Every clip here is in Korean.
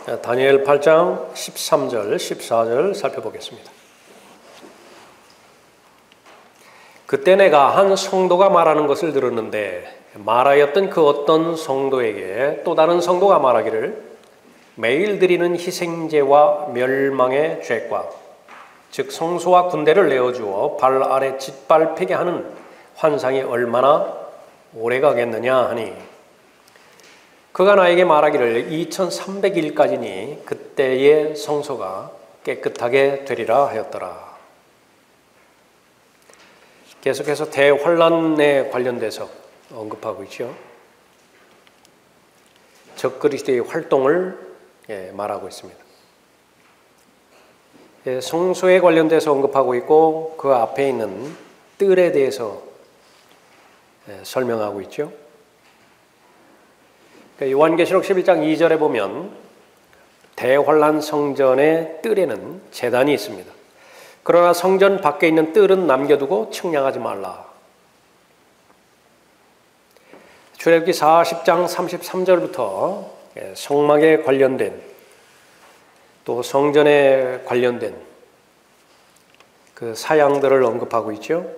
다니엘 8장 13절, 14절 살펴보겠습니다. 그때 내가 한 성도가 말하는 것을 들었는데 말하였던 그 어떤 성도에게 또 다른 성도가 말하기를 매일 드리는 희생제와 멸망의 죄과 즉 성소와 군대를 내어주어 발 아래 짓밟히게 하는 환상이 얼마나 오래가겠느냐 하니 그가 나에게 말하기를 2300일까지니 그때의 성소가 깨끗하게 되리라 하였더라. 계속해서 대환란에 관련돼서 언급하고 있죠. 적그리스도의 활동을 말하고 있습니다. 성소에 관련돼서 언급하고 있고 그 앞에 있는 뜰에 대해서 설명하고 있죠. 요한계시록 11장 2절에 보면 대환란 성전의 뜰에는 제단이 있습니다. 그러나 성전 밖에 있는 뜰은 남겨두고 측량하지 말라. 출애굽기 40장 33절부터 성막에 관련된 또 성전에 관련된 그 사양들을 언급하고 있죠.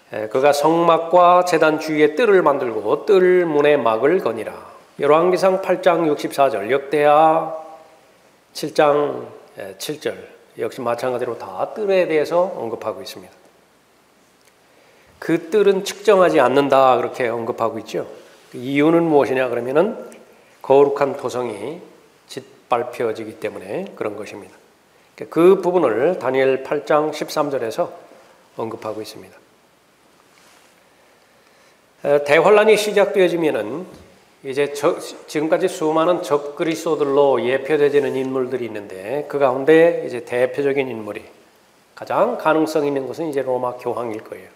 그가 성막과 제단 주위에 뜰을 만들고 뜰 문에 막을 거니라. 열왕기상 8장 64절, 역대하 7장 7절 역시 마찬가지로 다 뜰에 대해서 언급하고 있습니다. 그 뜰은 측정하지 않는다 그렇게 언급하고 있죠. 그 이유는 무엇이냐 그러면은 거룩한 토성이 짓밟혀지기 때문에 그런 것입니다. 그 부분을 다니엘 8장 13절에서 언급하고 있습니다. 대환란이 시작되어지면은 이제 지금까지 수많은 적그리스도들로 예표되지는 인물들이 있는데 그 가운데 이제 대표적인 인물이 가장 가능성 있는 것은 이제 로마 교황일 거예요.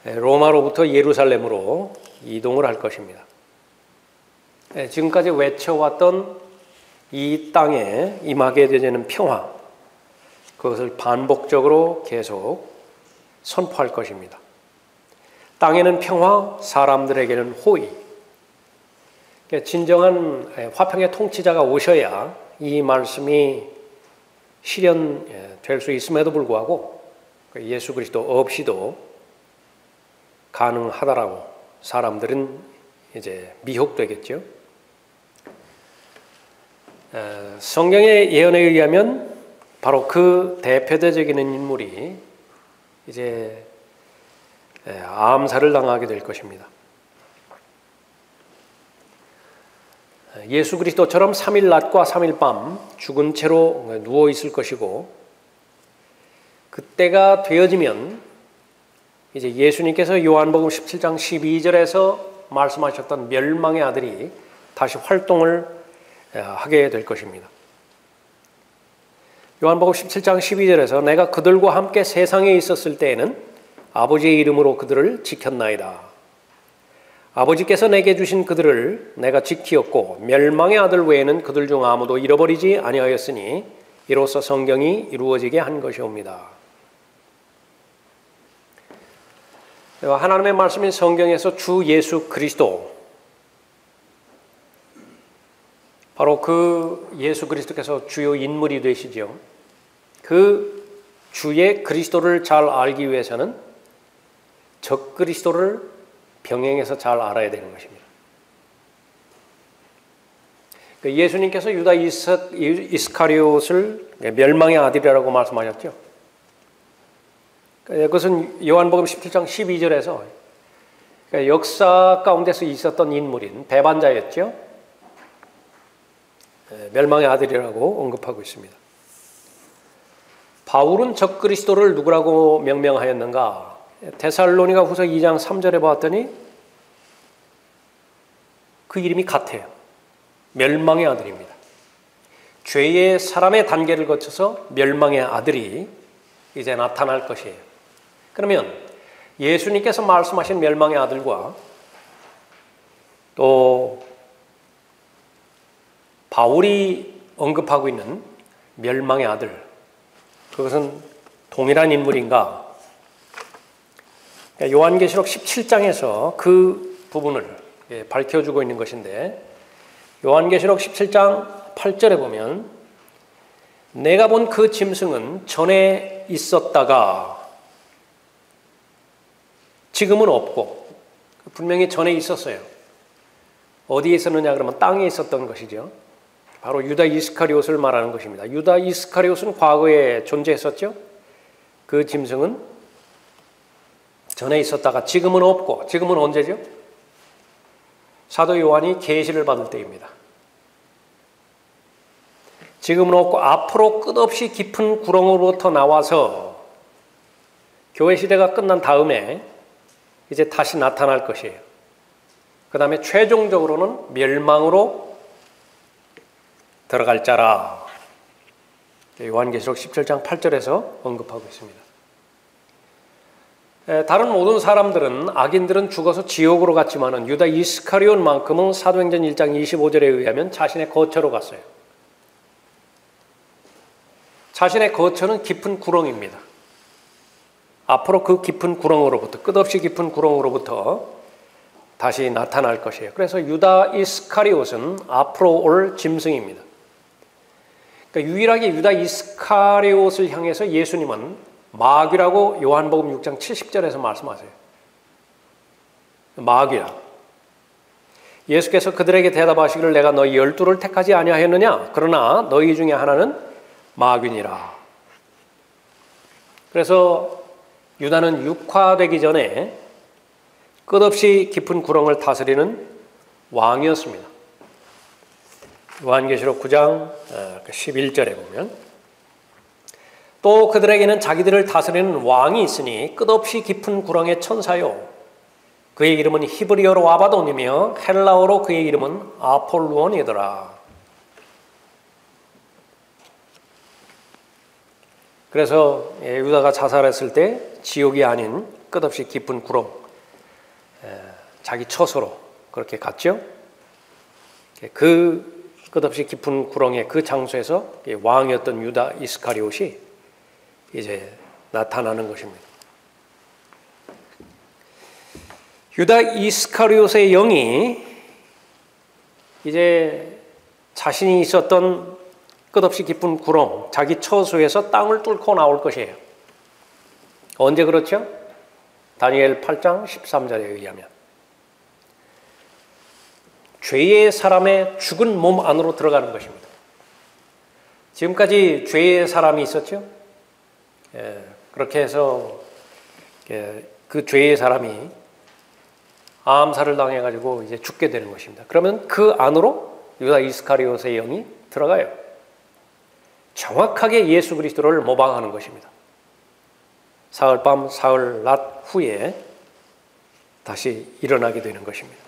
로마로부터 예루살렘으로 이동을 할 것입니다. 지금까지 외쳐왔던 이 땅에 임하게 되는 평화, 그것을 반복적으로 계속 선포할 것입니다. 땅에는 평화, 사람들에게는 호의. 진정한 화평의 통치자가 오셔야 이 말씀이 실현될 수 있음에도 불구하고 예수 그리스도 없이도 가능하다라고 사람들은 이제 미혹되겠죠. 성경의 예언에 의하면 바로 그 대표적인 인물이 이제 암살을 당하게 될 것입니다. 예수 그리스도처럼 3일 낮과 3일 밤 죽은 채로 누워 있을 것이고 그때가 되어지면 이제 예수님께서 요한복음 17장 12절에서 말씀하셨던 멸망의 아들이 다시 활동을 하게 될 것입니다. 요한복음 17장 12절에서 내가 그들과 함께 세상에 있었을 때에는 아버지의 이름으로 그들을 지켰나이다. 아버지께서 내게 주신 그들을 내가 지키었고 멸망의 아들 외에는 그들 중 아무도 잃어버리지 아니하였으니 이로써 성경이 이루어지게 한 것이옵니다. 하나님의 말씀인 성경에서 주 예수 그리스도, 바로 그 예수 그리스도께서 주요 인물이 되시죠. 그 주의 그리스도를 잘 알기 위해서는 적그리스도를 병행해서 잘 알아야 되는 것입니다. 예수님께서 유다 이스카리옷을 멸망의 아들이라고 말씀하셨죠. 그것은 요한복음 17장 12절에서 역사 가운데서 있었던 인물인 배반자였죠. 멸망의 아들이라고 언급하고 있습니다. 바울은 적그리스도를 누구라고 명명하였는가? 데살로니가 후서 2장 3절에 봤더니 그 이름이 같아요. 멸망의 아들입니다. 죄의 사람의 단계를 거쳐서 멸망의 아들이 이제 나타날 것이에요. 그러면 예수님께서 말씀하신 멸망의 아들과 또 바울이 언급하고 있는 멸망의 아들, 그것은 동일한 인물인가? 요한계시록 17장에서 그 부분을 밝혀주고 있는 것인데 요한계시록 17장 8절에 보면 내가 본 그 짐승은 전에 있었다가 지금은 없고, 분명히 전에 있었어요. 어디에 있었느냐 그러면 땅에 있었던 것이죠. 바로 유다 이스카리옷을 말하는 것입니다. 유다 이스카리옷은 과거에 존재했었죠. 그 짐승은 전에 있었다가 지금은 없고, 지금은 언제죠? 사도 요한이 계시를 받을 때입니다. 지금은 없고 앞으로 끝없이 깊은 구렁으로부터 나와서 교회 시대가 끝난 다음에 이제 다시 나타날 것이에요. 그 다음에 최종적으로는 멸망으로 들어갈 자라. 요한계시록 17장 8절에서 언급하고 있습니다. 다른 모든 사람들은, 악인들은 죽어서 지옥으로 갔지만은 유다 이스카리온만큼은 사도행전 1장 25절에 의하면 자신의 거처로 갔어요. 자신의 거처는 깊은 구렁입니다. 앞으로 그 깊은 구렁으로부터, 끝없이 깊은 구렁으로부터 다시 나타날 것이에요. 그래서 유다 이스카리옷은 앞으로 올 짐승입니다. 그러니까 유일하게 유다 이스카리옷을 향해서 예수님은 마귀라고 요한복음 6장 70절에서 말씀하세요. 마귀라. 예수께서 그들에게 대답하시기를 내가 너희 12를 택하지 아니하였느냐? 그러나 너희 중에 하나는 마귀니라. 그래서 유다는 육화되기 전에 끝없이 깊은 구렁을 다스리는 왕이었습니다. 요한계시록 9장 11절에 보면 또 그들에게는 자기들을 다스리는 왕이 있으니 끝없이 깊은 구렁의 천사요. 그의 이름은 히브리어로 아바돈이며 헬라어로 그의 이름은 아폴루온이더라. 그래서 유다가 자살했을 때 지옥이 아닌 끝없이 깊은 구렁, 자기 처소로 그렇게 갔죠. 그 끝없이 깊은 구렁의 그 장소에서 왕이었던 유다 이스카리옷이 이제 나타나는 것입니다. 유다 이스카리옷의 영이 이제 자신이 있었던 끝없이 깊은 구렁, 자기 처소에서 땅을 뚫고 나올 것이에요. 언제 그렇죠? 다니엘 8장 13절에 의하면 죄의 사람의 죽은 몸 안으로 들어가는 것입니다. 지금까지 죄의 사람이 있었죠? 그렇게 해서 그 죄의 사람이 암살을 당해가지고 이제 죽게 되는 것입니다. 그러면 그 안으로 유다 이스카리옷의 영이 들어가요. 정확하게 예수 그리스도를 모방하는 것입니다. 사흘 밤 사흘 낮 후에 다시 일어나게 되는 것입니다.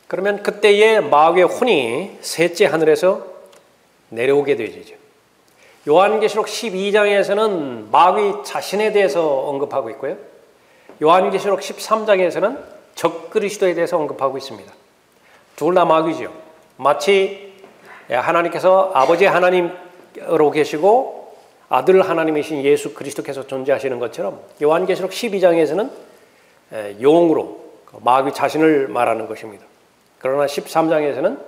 그러면 그때의 마귀의 혼이 셋째 하늘에서 내려오게 되죠. 요한계시록 12장에서는 마귀 자신에 대해서 언급하고 있고요. 요한계시록 13장에서는 적그리스도에 대해서 언급하고 있습니다. 둘 다 마귀죠. 마치 하나님께서 아버지 하나님으로 계시고 아들 하나님이신 예수 그리스도께서 존재하시는 것처럼 요한계시록 12장에서는 용으로 마귀 자신을 말하는 것입니다. 그러나 13장에서는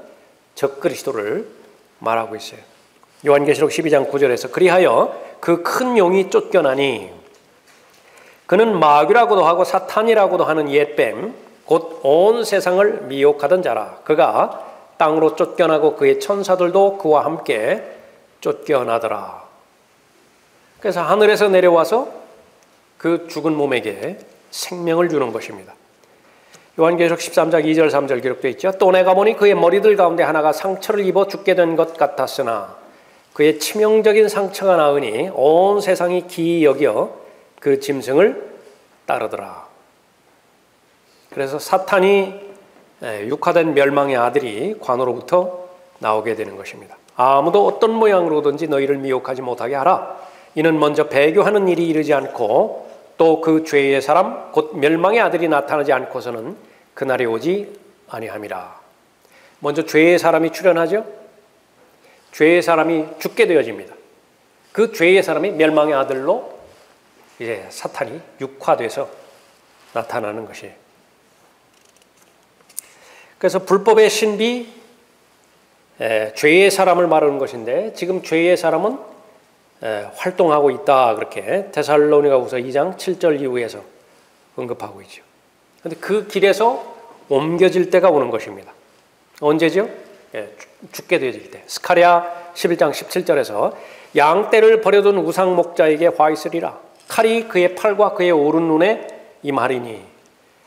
적그리스도를 말하고 있어요. 요한계시록 12장 9절에서 그리하여 그 큰 용이 쫓겨나니 그는 마귀라고도 하고 사탄이라고도 하는 옛뱀 곧 온 세상을 미혹하던 자라. 그가 땅으로 쫓겨나고 그의 천사들도 그와 함께 쫓겨나더라. 그래서 하늘에서 내려와서 그 죽은 몸에게 생명을 주는 것입니다. 요한계시록 13장 2절 3절 기록되어 있죠. 또 내가 보니 그의 머리들 가운데 하나가 상처를 입어 죽게 된 것 같았으나 그의 치명적인 상처가 나으니 온 세상이 기이 여겨 그 짐승을 따르더라. 그래서 사탄이 육화된 멸망의 아들이 관으로부터 나오게 되는 것입니다. 아무도 어떤 모양으로든지 너희를 미혹하지 못하게 하라. 이는 먼저 배교하는 일이 이르지 않고 또 그 죄의 사람 곧 멸망의 아들이 나타나지 않고서는 그날이 오지 아니함이라. 먼저 죄의 사람이 출현하죠. 죄의 사람이 죽게 되어집니다. 그 죄의 사람이 멸망의 아들로 이제 사탄이 육화돼서 나타나는 것이에요. 그래서 불법의 신비, 죄의 사람을 말하는 것인데 지금 죄의 사람은 활동하고 있다, 그렇게 데살로니가후서 2장 7절 이후에서 언급하고 있죠. 그런데 그 길에서 옮겨질 때가 오는 것입니다. 언제죠? 죽게 되어질 때. 스가랴 11장 17절에서 양떼를 버려둔 우상 목자에게 화 있으리라. 칼이 그의 팔과 그의 오른 눈에 임하리니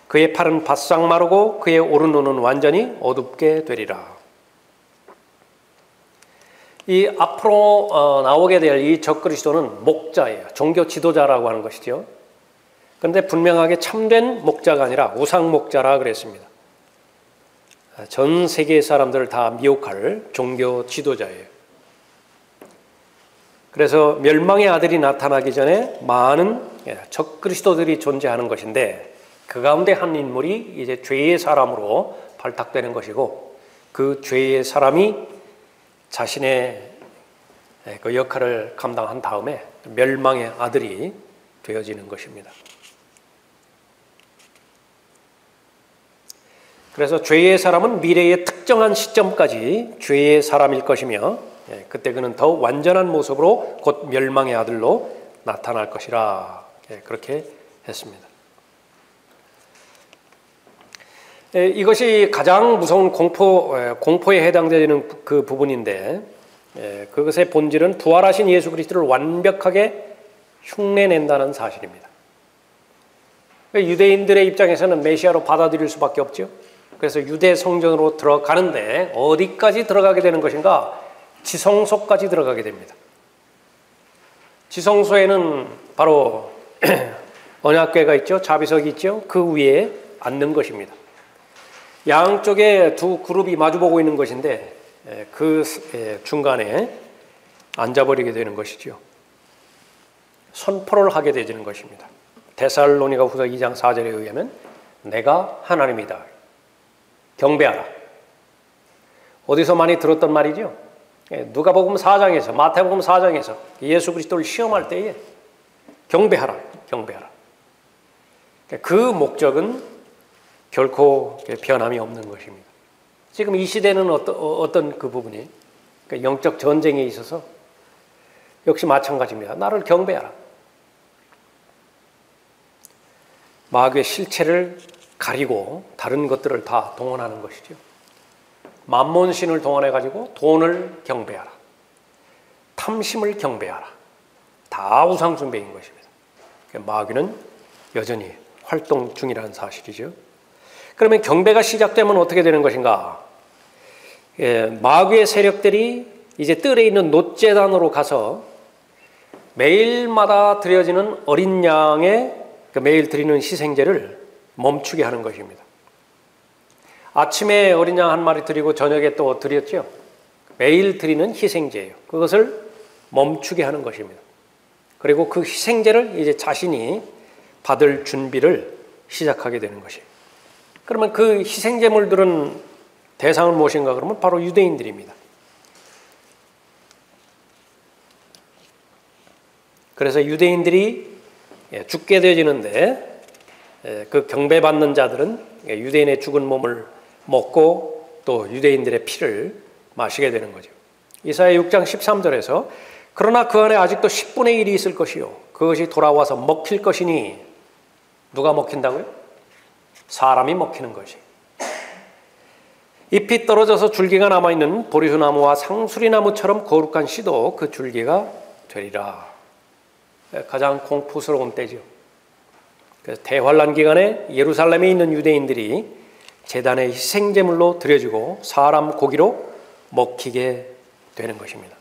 그의 팔은 바싹 마르고 그의 오른 눈은 완전히 어둡게 되리라. 이 앞으로 나오게 될 이 적그리스도는 목자예요. 종교 지도자라고 하는 것이죠. 그런데 분명하게 참된 목자가 아니라 우상 목자라 그랬습니다. 전 세계의 사람들을 다 미혹할 종교 지도자예요. 그래서 멸망의 아들이 나타나기 전에 많은 적그리스도들이 존재하는 것인데 그 가운데 한 인물이 이제 죄의 사람으로 발탁되는 것이고 그 죄의 사람이 자신의 그 역할을 감당한 다음에 멸망의 아들이 되어지는 것입니다. 그래서 죄의 사람은 미래의 특정한 시점까지 죄의 사람일 것이며 그때 그는 더욱 완전한 모습으로 곧 멸망의 아들로 나타날 것이라 그렇게 했습니다. 이것이 가장 무서운 공포에 해당되는 그 부분인데 그것의 본질은 부활하신 예수 그리스도를 완벽하게 흉내낸다는 사실입니다. 유대인들의 입장에서는 메시아로 받아들일 수밖에 없죠. 그래서 유대 성전으로 들어가는데 어디까지 들어가게 되는 것인가? 지성소까지 들어가게 됩니다. 지성소에는 바로 언약궤가 있죠. 자비석이 있죠. 그 위에 앉는 것입니다. 양쪽에 두 그룹이 마주보고 있는 것인데 그 중간에 앉아버리게 되는 것이죠. 선포를 하게 되는 것입니다. 데살로니가후서 2장 4절에 의하면 내가 하나님이다. 경배하라. 어디서 많이 들었던 말이죠. 누가복음 4장에서 마태복음 4장에서 예수 그리스도를 시험할 때에 경배하라. 경배하라. 그 목적은 결코 변함이 없는 것입니다. 지금 이 시대는 어떤 그 부분이 영적 전쟁에 있어서 역시 마찬가지입니다. 나를 경배하라. 마귀의 실체를 가리고 다른 것들을 다 동원하는 것이죠. 만몬신을 동원해가지고 돈을 경배하라. 탐심을 경배하라. 다 우상숭배인 것입니다. 마귀는 여전히 활동 중이라는 사실이죠. 그러면 경배가 시작되면 어떻게 되는 것인가? 마귀의 세력들이 이제 뜰에 있는 놋제단으로 가서 매일마다 드려지는 어린 양의 매일 드리는 희생제를 멈추게 하는 것입니다. 아침에 어린 양 한 마리 드리고 저녁에 또 드렸죠. 매일 드리는 희생제예요. 그것을 멈추게 하는 것입니다. 그리고 그 희생제를 이제 자신이 받을 준비를 시작하게 되는 것이에요. 그러면 그 희생제물들은 대상은 무엇인가 그러면 바로 유대인들입니다. 그래서 유대인들이 죽게 되어지는데 그 경배받는 자들은 유대인의 죽은 몸을 먹고 또 유대인들의 피를 마시게 되는 거죠. 이사야 6장 13절에서 그러나 그 안에 아직도 10분의 1이 있을 것이요 그것이 돌아와서 먹힐 것이니 누가 먹힌다고요? 사람이 먹히는 것이. 잎이 떨어져서 줄기가 남아있는 보리수나무와 상수리나무처럼 거룩한 씨도 그 줄기가 되리라. 가장 공포스러운 때죠. 그래서 대환란 기간에 예루살렘에 있는 유대인들이 제단의 희생제물로 드려지고 사람 고기로 먹히게 되는 것입니다.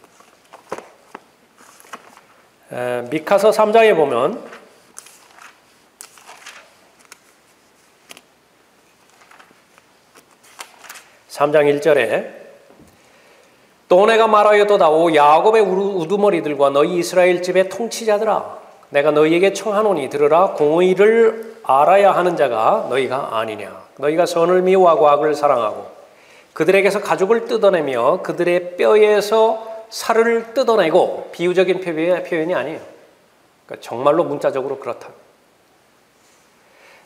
미카서 3장에 보면 (3장 1절에) 또 내가 말하였도다. 오 야곱의 우두머리들과 너희 이스라엘 집의 통치자들아, 내가 너희에게 청하노니 들으라. 공의를 알아야 하는 자가 너희가 아니냐. 너희가 선을 미워하고 악을 사랑하고 그들에게서 가죽을 뜯어내며 그들의 뼈에서 살을 뜯어내고, 비유적인 표현이 아니에요. 그러니까 정말로 문자적으로 그렇다.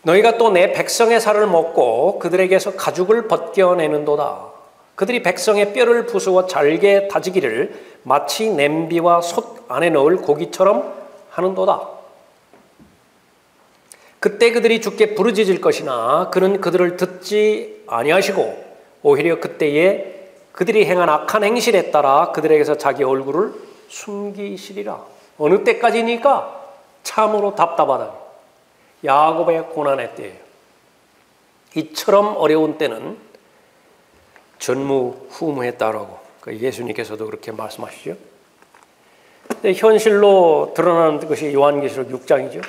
너희가 또 내 백성의 살을 먹고 그들에게서 가죽을 벗겨내는도다. 그들이 백성의 뼈를 부수어 잘게 다지기를 마치 냄비와 솥 안에 넣을 고기처럼 하는도다. 그때 그들이 주께 부르짖을 것이나 그는 그들을 듣지 아니하시고 오히려 그때에 그들이 행한 악한 행실에 따라 그들에게서 자기 얼굴을 숨기시리라. 어느 때까지니까? 참으로 답답하다. 야곱의 고난의 때예요. 이처럼 어려운 때는 전무후무했다라고 예수님께서도 그렇게 말씀하시죠. 현실로 드러나는 것이 요한계시록 6장이죠.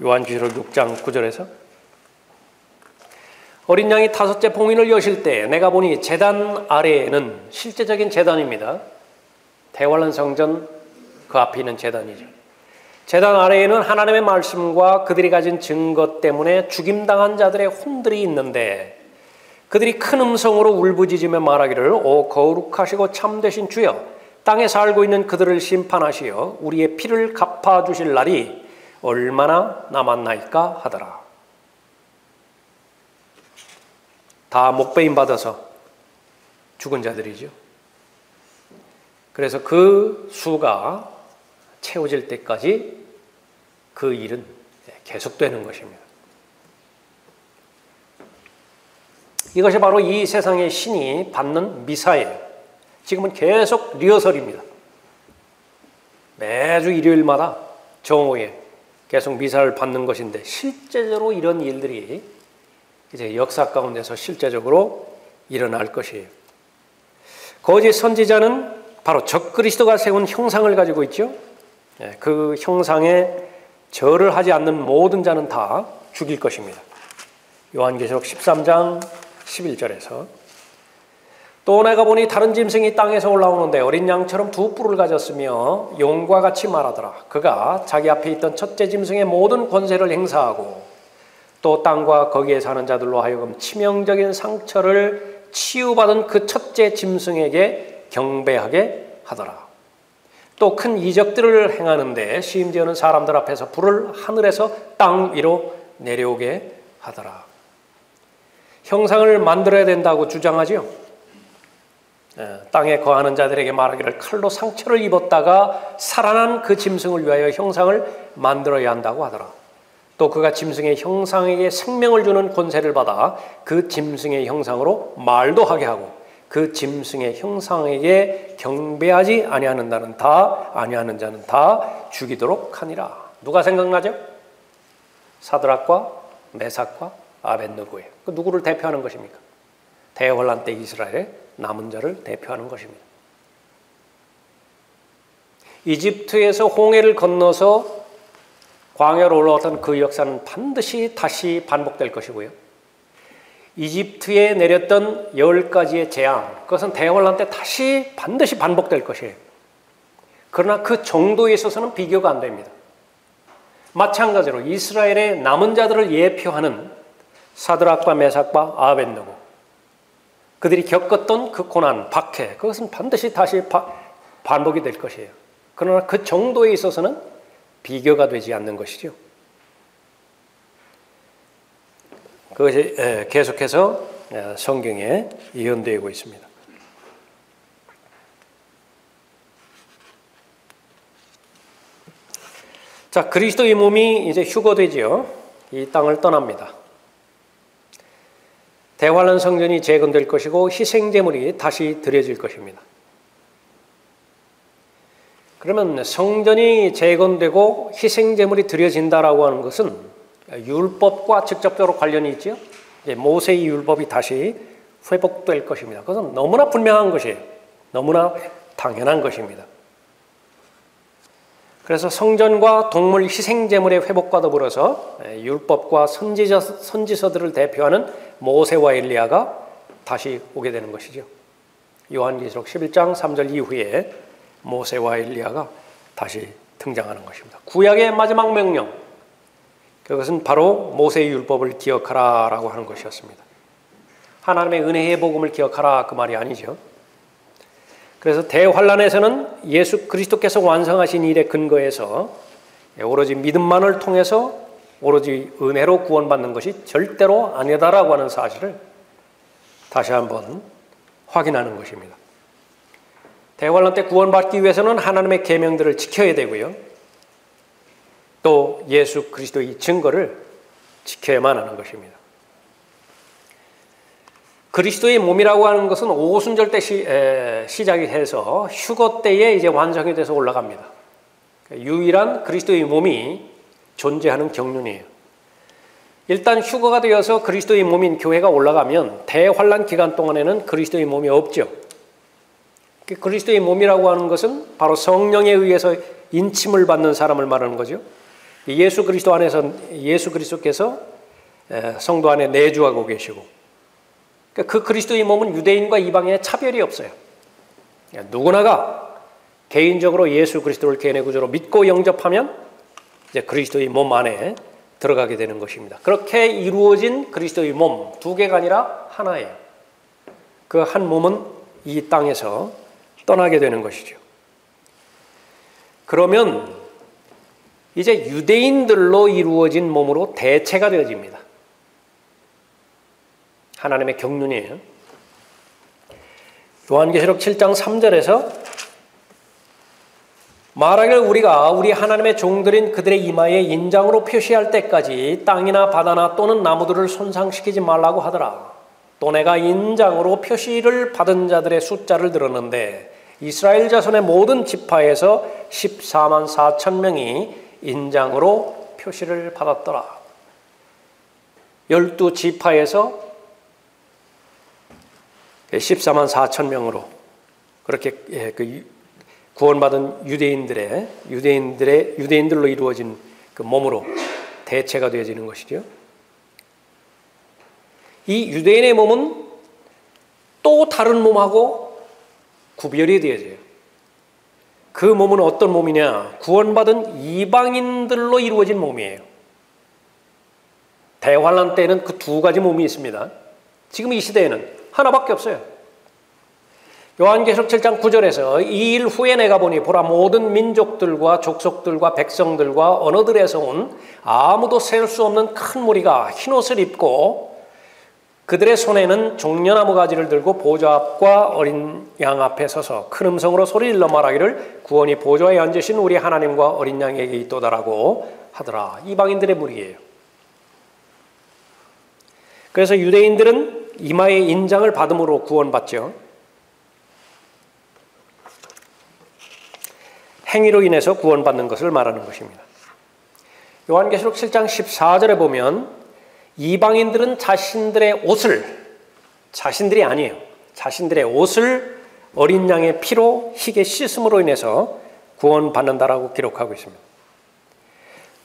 요한계시록 6장 9절에서 어린 양이 5째 봉인을 여실 때 내가 보니 제단 아래에는, 실제적인 제단입니다. 대환란 성전 그 앞에 있는 제단이죠. 제단 아래에는 하나님의 말씀과 그들이 가진 증거 때문에 죽임당한 자들의 혼들이 있는데 그들이 큰 음성으로 울부짖으며 말하기를 오 거룩하시고 참되신 주여, 땅에 살고 있는 그들을 심판하시어 우리의 피를 갚아주실 날이 얼마나 남았나이까 하더라. 다 목배임 받아서 죽은 자들이죠. 그래서 그 수가 채워질 때까지 그 일은 계속되는 것입니다. 이것이 바로 이 세상의 신이 받는 미사예요. 지금은 계속 리허설입니다. 매주 일요일마다 정오에 계속 미사를 받는 것인데 실제적으로 이런 일들이 이제 역사 가운데서 실제적으로 일어날 것이에요. 거짓 선지자는 바로 적그리스도가 세운 형상을 가지고 있죠. 그 형상에 절을 하지 않는 모든 자는 다 죽일 것입니다. 요한계시록 13장 11절에서 또 내가 보니 다른 짐승이 땅에서 올라오는데 어린 양처럼 2뿔을 가졌으며 용과 같이 말하더라. 그가 자기 앞에 있던 첫째 짐승의 모든 권세를 행사하고 또 땅과 거기에 사는 자들로 하여금 치명적인 상처를 치유받은 그 첫째 짐승에게 경배하게 하더라. 또 큰 이적들을 행하는데 심지어는 사람들 앞에서 불을 하늘에서 땅 위로 내려오게 하더라. 형상을 만들어야 된다고 주장하죠. 땅에 거하는 자들에게 말하기를 칼로 상처를 입었다가 살아난 그 짐승을 위하여 형상을 만들어야 한다고 하더라. 또 그가 짐승의 형상에게 생명을 주는 권세를 받아 그 짐승의 형상으로 말도 하게 하고 그 짐승의 형상에게 경배하지 아니하는 자는 다 죽이도록 하니라. 누가 생각나죠? 사드락과 메삭과 아벳느고예요. 그 누구를 대표하는 것입니까? 대환란 때 이스라엘의 남은 자를 대표하는 것입니다. 이집트에서 홍해를 건너서 광야로 올라왔던 그 역사는 반드시 다시 반복될 것이고요. 이집트에 내렸던 10가지의 재앙, 그것은 대환란 때 다시 반드시 반복될 것이에요. 그러나 그 정도에 있어서는 비교가 안 됩니다. 마찬가지로 이스라엘의 남은 자들을 예표하는 사드락과 메삭과 아벳느고, 그들이 겪었던 그 고난, 박해, 그것은 반드시 다시 반복이 될 것이에요. 그러나 그 정도에 있어서는 비교가 되지 않는 것이죠. 그것이 계속해서 성경에 예언되고 있습니다. 자, 그리스도의 몸이 이제 휴거되지요. 이 땅을 떠납니다. 대환란 성전이 재건될 것이고 희생제물이 다시 드려질 것입니다. 그러면 성전이 재건되고 희생제물이 드려진다라고 하는 것은 율법과 직접적으로 관련이 있죠. 모세의 율법이 다시 회복될 것입니다. 그것은 너무나 분명한 것이에요. 너무나 당연한 것입니다. 그래서 성전과 동물 희생제물의 회복과 더불어서 율법과 선지서들을 대표하는 모세와 엘리야가 다시 오게 되는 것이죠. 요한계시록 11장 3절 이후에 모세와 엘리야가 다시 등장하는 것입니다. 구약의 마지막 명령, 그것은 바로 모세의 율법을 기억하라 라고 하는 것이었습니다. 하나님의 은혜의 복음을 기억하라 그 말이 아니죠. 그래서 대환란에서는 예수 그리스도께서 완성하신 일에 근거해서 오로지 믿음만을 통해서 오로지 은혜로 구원받는 것이 절대로 아니다라고 하는 사실을 다시 한번 확인하는 것입니다. 대환란 때 구원받기 위해서는 하나님의 계명들을 지켜야 되고요. 또 예수 그리스도의 증거를 지켜야만 하는 것입니다. 그리스도의 몸이라고 하는 것은 오순절 때 시작이 해서 휴거 때에 이제 완성이 돼서 올라갑니다. 유일한 그리스도의 몸이 존재하는 경륜이에요. 일단 휴거가 되어서 그리스도의 몸인 교회가 올라가면 대환란 기간 동안에는 그리스도의 몸이 없죠. 그리스도의 몸이라고 하는 것은 바로 성령에 의해서 인침을 받는 사람을 말하는 거죠. 예수 그리스도 안에서 예수 그리스도께서 성도 안에 내주하고 계시고, 그 그리스도의 몸은 유대인과 이방인의 차별이 없어요. 누구나가 개인적으로 예수 그리스도를 개인의 구주로 믿고 영접하면 이제 그리스도의 몸 안에 들어가게 되는 것입니다. 그렇게 이루어진 그리스도의 몸, 두 개가 아니라 하나예요. 그 한 몸은 이 땅에서 떠나게 되는 것이죠. 그러면 이제 유대인들로 이루어진 몸으로 대체가 되어집니다. 하나님의 경륜이에요. 요한계시록 7장 3절에서 말하기를 우리가 우리 하나님의 종들인 그들의 이마에 인장으로 표시할 때까지 땅이나 바다나 또는 나무들을 손상시키지 말라고 하더라. 또 내가 인장으로 표시를 받은 자들의 숫자를 들었는데 이스라엘 자손의 모든 지파에서 14만 4천 명이 인장으로 표시를 받았더라. 12지파에서 14만 4천 명으로 그렇게 구원받은 유대인들로 이루어진 그 몸으로 대체가 되어지는 것이죠. 이 유대인의 몸은 또 다른 몸하고 구별이 되어져요. 그 몸은 어떤 몸이냐? 구원받은 이방인들로 이루어진 몸이에요. 대환란 때에는 그 두 가지 몸이 있습니다. 지금 이 시대에는 하나밖에 없어요. 요한계시록 7장 9절에서 이 일 후에 내가 보니 보라 모든 민족들과 족속들과 백성들과 언어들에서 온 아무도 셀 수 없는 큰 무리가 흰옷을 입고 그들의 손에는 종려나무 가지를 들고 보좌 앞과 어린 양 앞에 서서 큰 음성으로 소리질러 말하기를 구원이 보좌에 앉으신 우리 하나님과 어린 양에게 있도다라고 하더라. 이방인들의 무리예요. 그래서 유대인들은 이마에 인장을 받음으로 구원받죠. 행위로 인해서 구원받는 것을 말하는 것입니다. 요한계시록 7장 14절에 보면 이방인들은 자신들의 옷을, 자신들이 아니에요. 자신들의 옷을 어린 양의 피로 희게 씻음으로 인해서 구원받는다라고 기록하고 있습니다.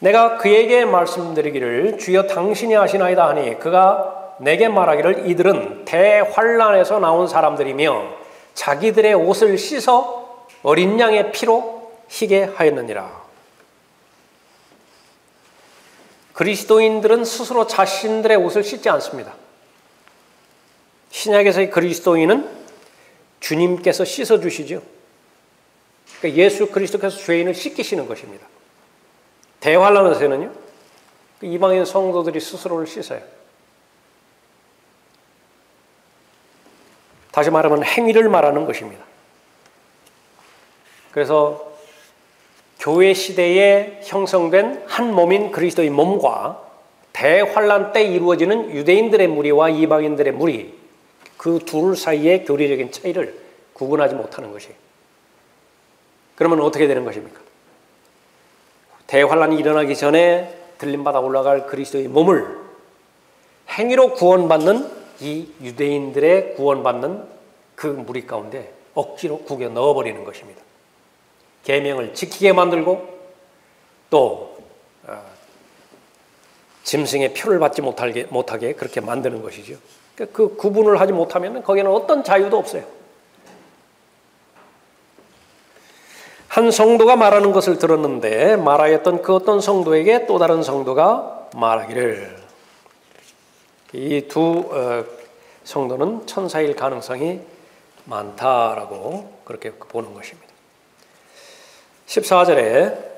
내가 그에게 말씀드리기를 주여 당신이 아시나이다 하니 그가 내게 말하기를 이들은 대환란에서 나온 사람들이며 자기들의 옷을 씻어 어린 양의 피로 희게 하였느니라. 그리스도인들은 스스로 자신들의 옷을 씻지 않습니다. 신약에서의 그리스도인은 주님께서 씻어주시죠. 그러니까 예수 그리스도께서 죄인을 씻기시는 것입니다. 대환란에서는요, 이방인 성도들이 스스로를 씻어요. 다시 말하면 행위를 말하는 것입니다. 그래서 교회 시대에 형성된 한 몸인 그리스도의 몸과 대환란 때 이루어지는 유대인들의 무리와 이방인들의 무리, 그 둘 사이의 교리적인 차이를 구분하지 못하는 것이에요. 그러면 어떻게 되는 것입니까? 대환란이 일어나기 전에 들림받아 올라갈 그리스도의 몸을 행위로 구원받는 이 유대인들의 구원받는 그 무리 가운데 억지로 구겨 넣어버리는 것입니다. 계명을 지키게 만들고 또 짐승의 표를 받지 못하게 그렇게 만드는 것이죠. 그 구분을 하지 못하면 거기에는 어떤 자유도 없어요. 한 성도가 말하는 것을 들었는데 말하였던 그 어떤 성도에게 또 다른 성도가 말하기를, 이 두 성도는 천사일 가능성이 많다라고 그렇게 보는 것입니다. 14절에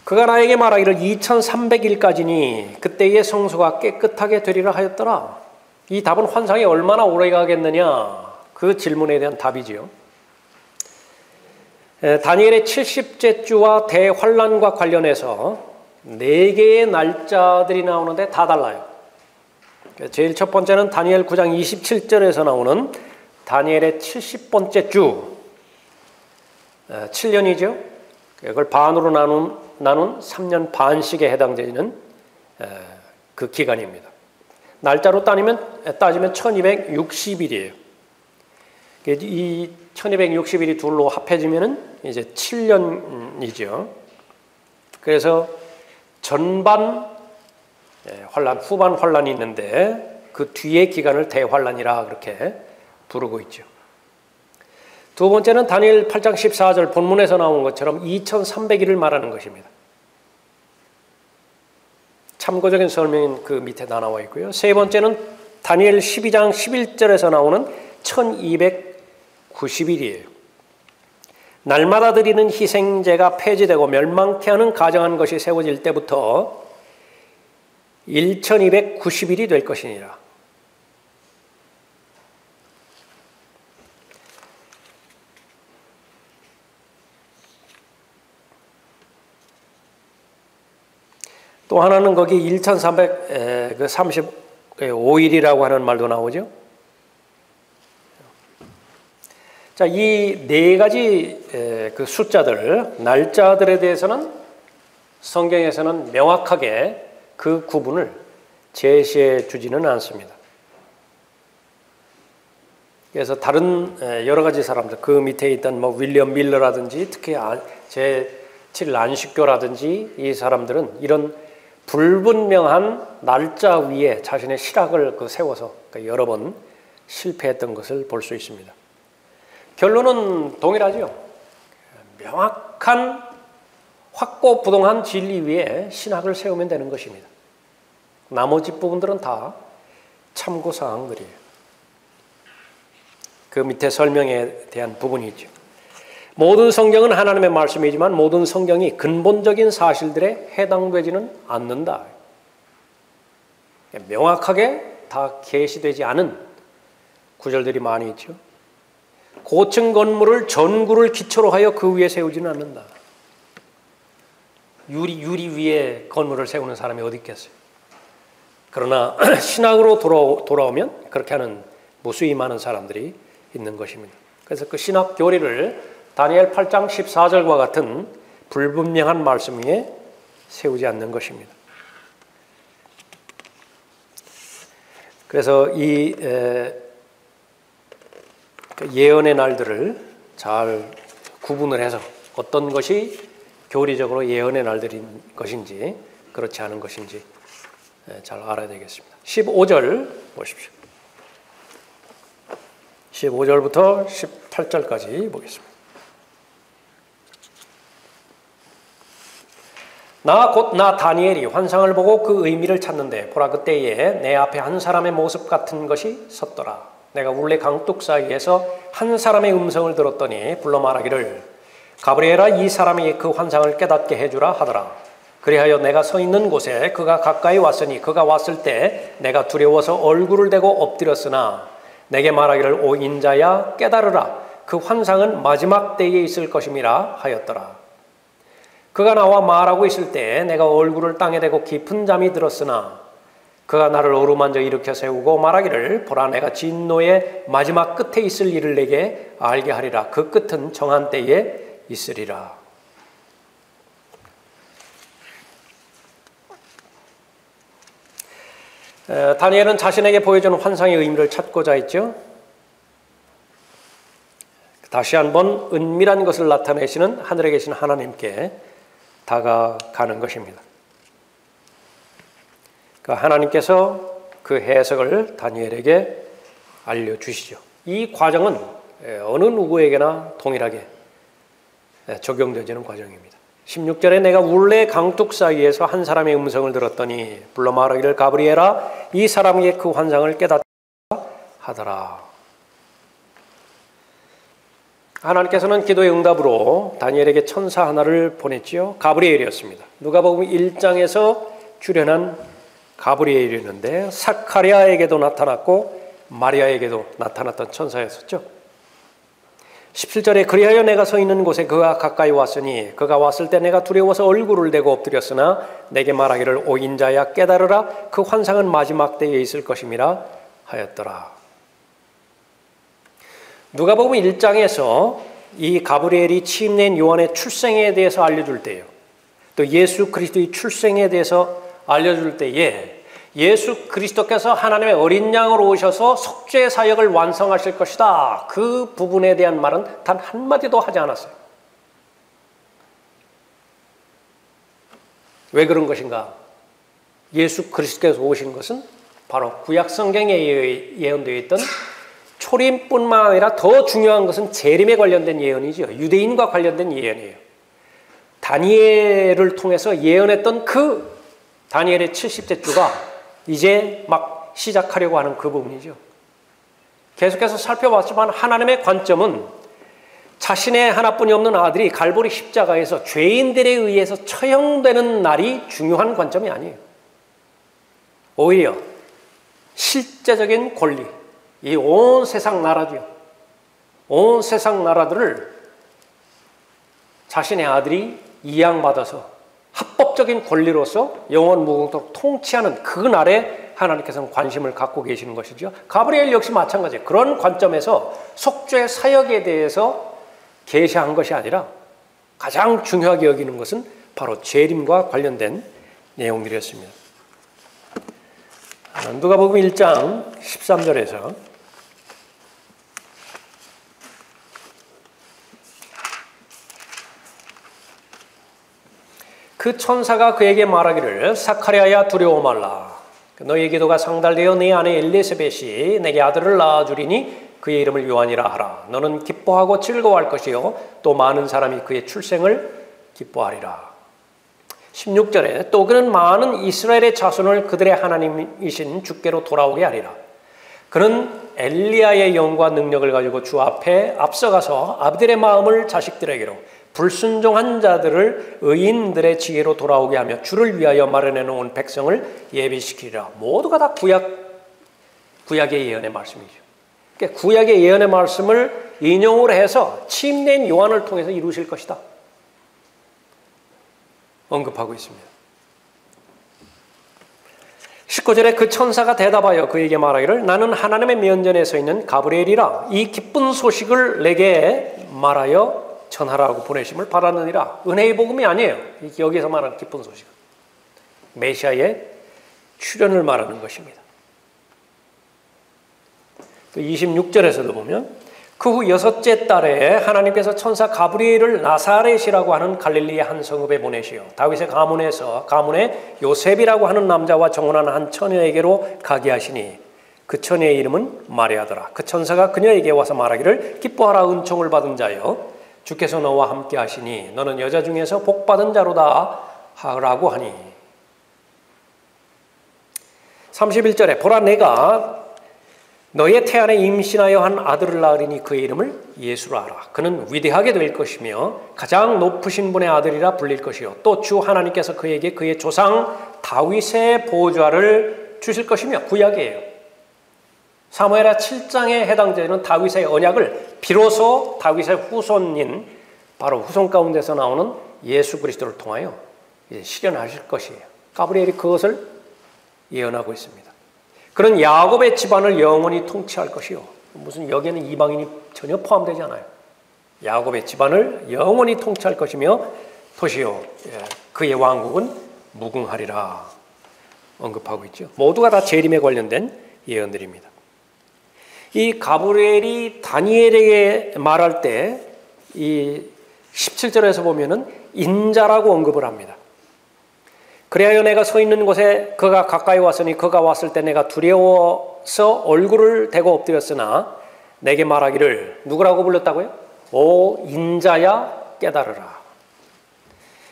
그가 나에게 말하기를 2300일까지니 그때의 성소가 깨끗하게 되리라 하였더라. 이 답은 환상이 얼마나 오래 가겠느냐, 그 질문에 대한 답이지요. 다니엘의 70째 주와 대환란과 관련해서 4개의 날짜들이 나오는데 다 달라요. 제일 첫 번째는 다니엘 9장 27절에서 나오는 다니엘의 70번째 주, 7년이죠. 그걸 반으로 나눈 3년 반씩에 해당되는 그 기간입니다. 날짜로 따지면 1260일이에요. 이 1260일이 둘로 합해지면 이제 7년이죠. 그래서 전반 환란, 후반 환란이 있는데 그 뒤의 기간을 대환란이라 그렇게 부르고 있죠. 두 번째는 다니엘 8장 14절 본문에서 나온 것처럼 2300일을 말하는 것입니다. 참고적인 설명은 그 밑에 다 나와 있고요. 세 번째는 다니엘 12장 11절에서 나오는 1290일이에요. 날마다 드리는 희생제가 폐지되고 멸망케 하는 가정한 것이 세워질 때부터 1290일이 될 것이니라. 또 하나는 거기 1335일이라고 하는 말도 나오죠. 자, 이 4가지 그 숫자들, 날짜들에 대해서는 성경에서는 명확하게 그 구분을 제시해 주지는 않습니다. 그래서 다른 여러 가지 사람들, 그 밑에 있던 뭐 윌리엄 밀러라든지 특히 제7 안식교라든지 이 사람들은 이런 불분명한 날짜 위에 자신의 실학을 세워서 여러 번 실패했던 것을 볼 수 있습니다. 결론은 동일하죠. 명확한 확고부동한 진리 위에 신학을 세우면 되는 것입니다. 나머지 부분들은 다 참고사항들이에요. 그 밑에 설명에 대한 부분이 있죠. 모든 성경은 하나님의 말씀이지만 모든 성경이 근본적인 사실들에 해당되지는 않는다. 명확하게 다 계시되지 않은 구절들이 많이 있죠. 고층 건물을 전구를 기초로 하여 그 위에 세우지는 않는다. 유리 위에 건물을 세우는 사람이 어디 있겠어요. 그러나 신학으로 돌아오면 그렇게 하는 무수히 많은 사람들이 있는 것입니다. 그래서 그 신학 교리를 다니엘 8장 14절과 같은 불분명한 말씀 위에 세우지 않는 것입니다. 그래서 이 예언의 날들을 잘 구분을 해서 어떤 것이 교리적으로 예언의 날들인 것인지 그렇지 않은 것인지 잘 알아야 되겠습니다. 15절 보십시오. 15절부터 18절까지 보겠습니다. 나 다니엘이 환상을 보고 그 의미를 찾는데 보라 그때에 내 앞에 한 사람의 모습 같은 것이 섰더라. 내가 울레 강둑 사이에서 한 사람의 음성을 들었더니 불러 말하기를 가브리엘아 이 사람이 그 환상을 깨닫게 해주라 하더라. 그리하여 내가 서 있는 곳에 그가 가까이 왔으니 그가 왔을 때 내가 두려워서 얼굴을 대고 엎드렸으나 내게 말하기를 오 인자야 깨달으라 그 환상은 마지막 때에 있을 것임이라 하였더라. 그가 나와 말하고 있을 때 내가 얼굴을 땅에 대고 깊은 잠이 들었으나 그가 나를 어루만져 일으켜 세우고 말하기를 보라 내가 진노의 마지막 끝에 있을 일을 내게 알게 하리라. 그 끝은 정한 때에 있으리라. 다니엘은 자신에게 보여주는 환상의 의미를 찾고자 했죠. 다시 한번 은밀한 것을 나타내시는 하늘에 계신 하나님께 다가가는 것입니다. 하나님께서 그 해석을 다니엘에게 알려주시죠. 이 과정은 어느 누구에게나 동일하게 적용되지는 과정입니다. 16절에 내가 울레 강둑 사이에서 한 사람의 음성을 들었더니 불러 말하기를 가브리엘아 이 사람에게 그 환상을 깨닫게 하더라. 하나님께서는 기도의 응답으로 다니엘에게 천사 하나를 보냈지요. 가브리엘이었습니다. 누가복음 1장에서 출현한 가브리엘이었는데 사카리아에게도 나타났고 마리아에게도 나타났던 천사였었죠. 17절에 그리하여 내가 서 있는 곳에 그가 가까이 왔으니 그가 왔을 때 내가 두려워서 얼굴을 대고 엎드렸으나 내게 말하기를 오 인자야 깨달으라 그 환상은 마지막 때에 있을 것임이라 하였더라. 누가복음 1장에서 이 가브리엘이 취임된 요한의 출생에 대해서 알려줄 때요, 또 예수 그리스도의 출생에 대해서 알려줄 때에 예수 그리스도께서 하나님의 어린 양으로 오셔서 속죄 사역을 완성하실 것이다, 그 부분에 대한 말은 단 한마디도 하지 않았어요. 왜 그런 것인가? 예수 그리스도께서 오신 것은 바로 구약 성경에 예언되어 있던 초림뿐만 아니라 더 중요한 것은 재림에 관련된 예언이죠. 유대인과 관련된 예언이에요. 다니엘을 통해서 예언했던 그 다니엘의 70째 주가 이제 막 시작하려고 하는 그 부분이죠. 계속해서 살펴봤지만 하나님의 관점은 자신의 하나뿐이 없는 아들이 갈보리 십자가에서 죄인들에 의해서 처형되는 날이 중요한 관점이 아니에요. 오히려 실제적인 권리, 이 온 세상 나라죠. 온 세상 나라들을 자신의 아들이 이양받아서 합법적인 권리로서 영원 무궁토록 통치하는 그 날에 하나님께서는 관심을 갖고 계시는 것이죠. 가브리엘 역시 마찬가지예요. 그런 관점에서 속죄 사역에 대해서 계시한 것이 아니라 가장 중요하게 여기는 것은 바로 재림과 관련된 내용들이었습니다. 누가복음 1장 13절에서 그 천사가 그에게 말하기를 사카리아야 두려워 말라. 너의 기도가 상달되어 네 아내 엘리사벳이 내게 아들을 낳아주리니 그의 이름을 요한이라 하라. 너는 기뻐하고 즐거워할 것이요 또 많은 사람이 그의 출생을 기뻐하리라. 16절에 또 그는 많은 이스라엘의 자손을 그들의 하나님이신 주께로 돌아오게 하리라. 그는 엘리야의 영과 능력을 가지고 주 앞에 앞서가서 아비들의 마음을 자식들에게로 불순종한 자들을 의인들의 지혜로 돌아오게 하며 주를 위하여 마련해 놓은 백성을 예비시키리라. 모두가 다 구약의 예언의 말씀이죠. 그러니까 구약의 예언의 말씀을 인용을 해서 침례인 요한을 통해서 이루실 것이다 언급하고 있습니다. 19절에 그 천사가 대답하여 그에게 말하기를 나는 하나님의 면전에 서 있는 가브리엘이라. 이 기쁜 소식을 내게 말하여 전하라고 보내심을 받았느니라. 은혜의 복음이 아니에요. 여기서 말하는 기쁜 소식은 메시아의 출현을 말하는 것입니다. 또 26절에서도 보면 그 후 6째 달에 하나님께서 천사 가브리엘을 나사렛이라고 하는 갈릴리의 한 성읍에 보내시어 다윗의 가문에 요셉이라고 하는 남자와 정혼한 한 처녀에게로 가게 하시니 그 처녀의 이름은 마리아더라. 그 천사가 그녀에게 와서 말하기를 기뻐하라 은총을 받은 자여 주께서 너와 함께 하시니 너는 여자 중에서 복받은 자로다 하라고 하니 31절에 보라 내가 너의 태안에 임신하여 한 아들을 낳으리니 그의 이름을 예수라 하라. 그는 위대하게 될 것이며 가장 높으신 분의 아들이라 불릴 것이요 또 주 하나님께서 그에게 그의 조상 다윗의 보좌를 주실 것이며 구약이에요. 사무엘하 7장에 해당되는 다윗의 언약을 비로소 다윗의 후손인 바로 후손 가운데서 나오는 예수 그리스도를 통하여 실현하실 것이에요. 가브리엘이 그것을 예언하고 있습니다. 그런 야곱의 집안을 영원히 통치할 것이요. 무슨 여기에는 이방인이 전혀 포함되지 않아요. 야곱의 집안을 영원히 통치할 것이며 도시요 그의 왕국은 무궁하리라 언급하고 있죠. 모두가 다 재림에 관련된 예언들입니다. 이 가브리엘이 다니엘에게 말할 때 이 17절에서 보면은 인자라고 언급을 합니다. 그래야 내가 서 있는 곳에 그가 가까이 왔으니 그가 왔을 때 내가 두려워서 얼굴을 대고 엎드렸으나 내게 말하기를 누구라고 불렀다고요? 오 인자야 깨달으라.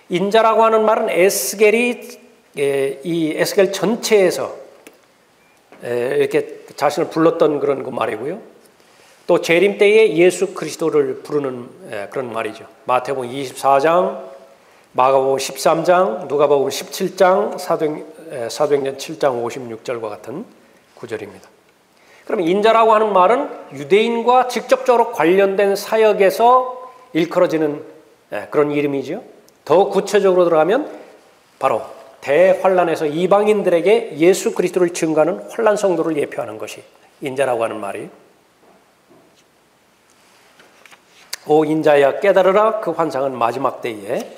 인자라고 하는 말은 에스겔이 이 에스겔 전체에서 이렇게 자신을 불렀던 그런 그 말이고요. 또 재림 때에 예수 그리스도를 부르는 그런 말이죠. 마태복음 24장, 마가복음 13장, 누가복음 17장, 사도행전 7장 56절과 같은 구절입니다. 그럼 인자라고 하는 말은 유대인과 직접적으로 관련된 사역에서 일컬어지는 그런 이름이죠. 더 구체적으로 들어가면 바로 대환란에서 이방인들에게 예수 그리스도를 증거하는 환란 성도를 예표하는 것이 인자라고 하는 말이. 오 인자야 깨달으라, 그 환상은 마지막 때에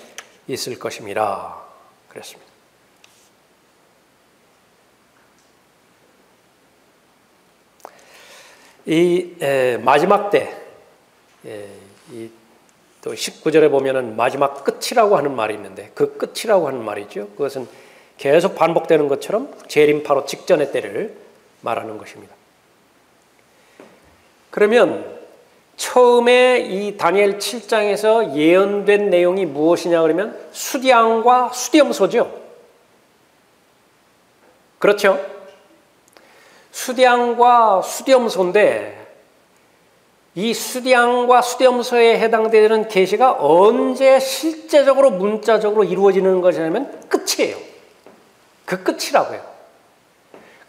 있을 것임이라 그랬습니다. 이 마지막 때, 또 19절에 보면은 마지막 끝이라고 하는 말이 있는데, 그 끝이라고 하는 말이죠. 그것은 계속 반복되는 것처럼 재림 바로 직전의 때를 말하는 것입니다. 그러면 처음에 이 다니엘 7장에서 예언된 내용이 무엇이냐 그러면 수디앙과 수디염소죠. 그렇죠? 수디앙과 수디염소인데 이 수디앙과 수디염소에 해당되는 계시가 언제 실제적으로 문자적으로 이루어지는 것이냐면 끝이에요. 그 끝이라고요.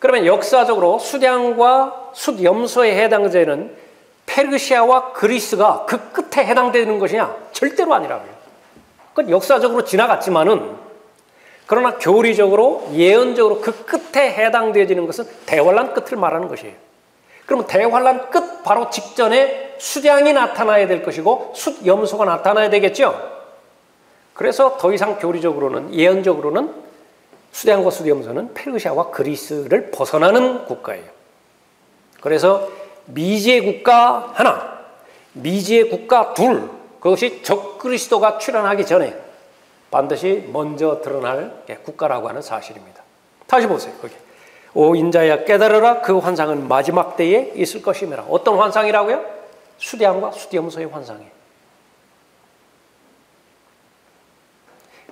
그러면 역사적으로 수디앙과 수디염소에 해당되는 페르시아와 그리스가 그 끝에 해당되는 것이냐? 절대로 아니라고요. 그건 역사적으로 지나갔지만은 그러나 교리적으로 예언적으로 그 끝에 해당되어지는 것은 대환란 끝을 말하는 것이에요. 그러면 대환란 끝 바로 직전에 수디앙이 나타나야 될 것이고 숫염소가 나타나야 되겠죠. 그래서 더 이상 교리적으로는 예언적으로는 수디앙과 숫염소는 페르시아와 그리스를 벗어나는 국가예요. 그래서 미지의 국가 하나, 미지의 국가 둘, 그것이 적그리스도가 출현하기 전에 반드시 먼저 드러날 국가라고 하는 사실입니다. 다시 보세요. 거기. 오 인자야 깨달으라, 그 환상은 마지막 때에 있을 것이니라. 어떤 환상이라고요? 수디앙과 수디염소의 환상이에요.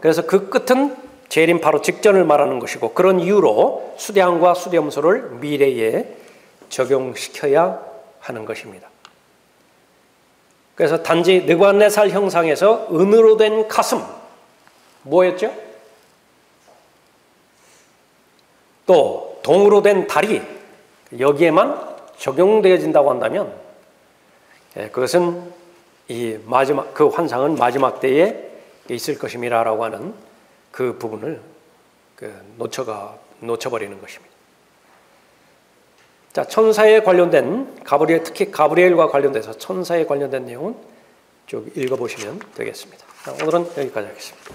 그래서 그 끝은 재림 바로 직전을 말하는 것이고, 그런 이유로 수디앙과 수디염소를 미래에 적용시켜야 하는 것입니다. 그래서 단지 느부갓네살 형상에서 은으로 된 가슴, 뭐였죠? 또 동으로 된 다리, 여기에만 적용되어진다고 한다면 그것은 이 마지막 그 환상은 마지막 때에 있을 것임이라고 하는 그 부분을 놓쳐버리는 것입니다. 자, 천사에 관련된 가브리엘, 특히 가브리엘과 관련돼서 천사에 관련된 내용은 쭉 읽어보시면 되겠습니다. 오늘은 여기까지 하겠습니다.